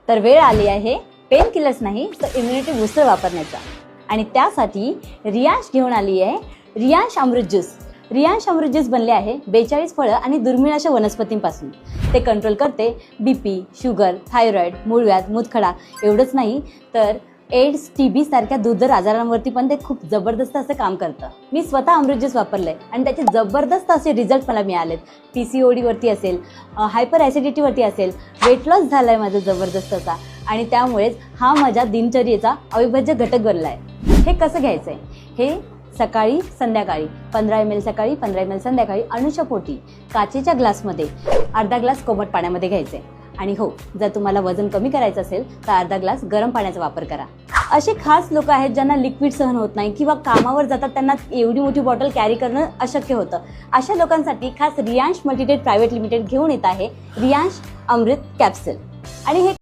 तर वेळ आली आहे पेन किलर्स नाही तर इम्युनिटी बूस्टर वापरण्याचा। आणि त्यासाठी रियांश घेऊन आली आहे रियांश अमृत ज्यूस। रियांश अमृत ज्यूस बनले आहे 42 फळं आणि दुर्मिळ अशा वनस्पतींपासून। ते कंट्रोल करते बीपी, शुगर, थायरॉइड, मूळव्याध, मूतखडा एवढंच नाही तर एड्स, टीबी सारख्या दुर्धर आजारांवरती पण ते खूप जबरदस्त असं काम करतं। मी स्वतः अमृत ज्यूस वापरलंय आणि त्याचे जबरदस्त असे रिझल्ट मला मिळालेत। PCOD वरती असेल, हायपर ॲसिडिटी वरती असेल, वेट लॉस झालाय माझा जबरदस्त असा आणि त्यामुळेच हा माझ्या दिनचर्येचा अविभाज्य घटक बनलाय। हे कसं घ्यायचंय? हे सकाळी संध्याकाळी 15 ml सकाळी 15 ml संध्याकाळी अनुच्या पोटी काचेच्या ग्लासमध्ये अर्धा ग्लास कोमट पाण्यामध्ये घ्यायचंय। आणि हो, जर तुम्हाला वजन कमी करायचं असेल तर अर्धा ग्लास गरम पाण्याचा वापर करा। असे खास लोक आहेत ज्यांना लिक्विड सहन होत नाही किंवा कामावर जातात त्यांना एवढी मोठी बॉटल कॅरी करणं अशक्य होतं। अशा लोकांसाठी खास रियांश मल्टीट्रेड प्रायव्हेट लिमिटेड घेऊन येत आहे रियांश अमृत कॅप्सूल। आणि हे